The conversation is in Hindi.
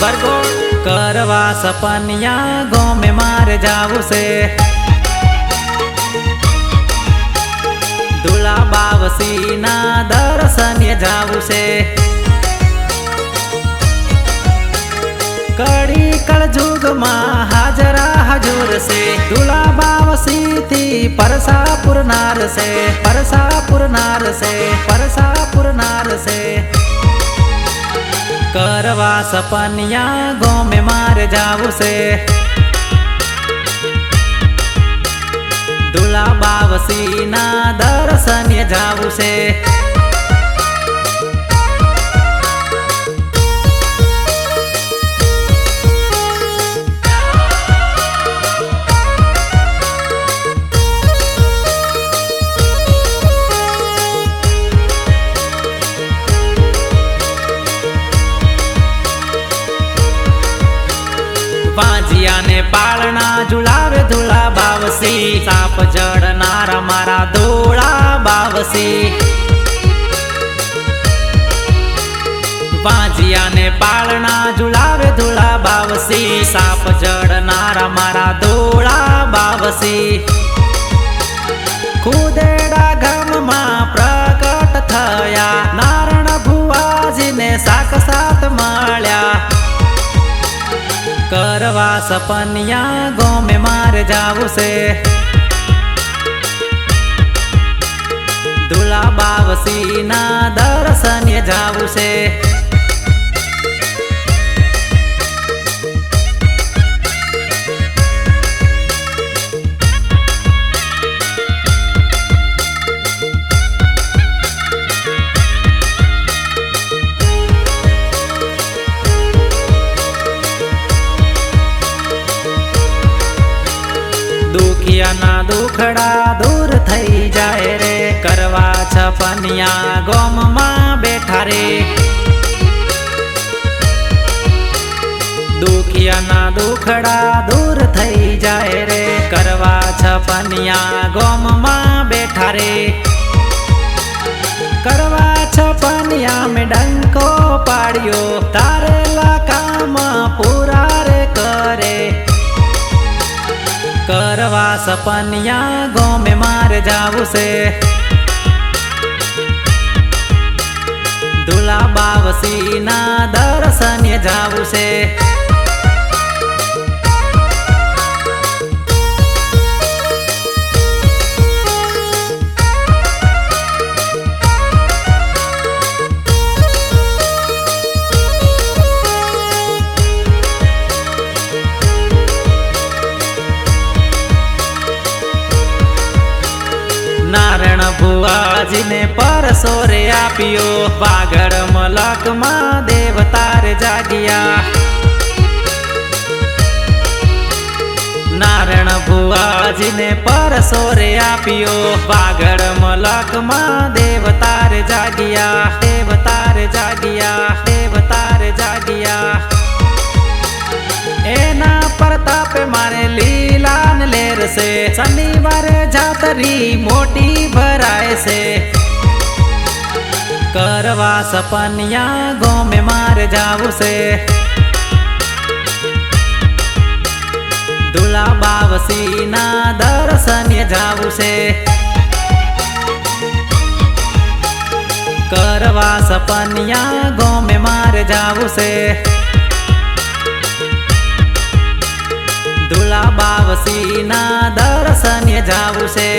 बरगोड़ करवा सपनिया गाँव में मार जाऊ से दूल्हा बावसी ना दर्शन जाऊ से कड़ी कलजुग माँ हाजरा हजूर से दूल्हा बावसी थी परसापुर नार से परसापुर नार से परसापुर नार से करवा सपनिया गाँव में मार जाऊ से दूल्हा बावसी ना दर्शन जाऊ से बाजिया ने पालना झुलावे दूल्हा बावसी साप जड़नारा मारा दूल्हा बावसी बाजिया ने पालना झुलावे दूल्हा बावसी साप जड़नारा मारा दूल्हा बावसी खुदेड़ा गम मां प्रकट थया नारायण भुवाजी ने साक्षात मळ्या करवा सपनिया गाँव में मार जाऊ से दूल्हा बावसी ना दर्शन जाऊ से दुखिया ना दुखड़ा दूर थई जाए रे करवा छपनिया गोम माँ बैठा रे दुखिया ना दुखड़ा दूर थई जाए रे करवा छपनिया गोम माँ बैठा रे करवा छपनिया में डंको पाड़ियो तारे ला काम पूरा रे करे करवा सपनिया गाँव में मार जाऊ से दूल्हा बावसी ना दर्शन जाऊ से नारायण भुवाजी ने परसोरे आपियो बागड़ मलक माँ देवतार जागिया नारायण भुवाजी ने परसोरे आपियो बागड़ मलक माँ देवतार जागिया देवतार जागिया देवतार जागिया एना प्रताप मारे लीलान लेर से शनिवार जातरी मोटी भराए से करवा सपनिया गाँव में मार जाऊ से दूल्हा बावसी ना दर्शन जाऊ से करवा सपनिया गाँव में मार जाऊ से दूल्हा बावसी ना दर्शन जाऊ से।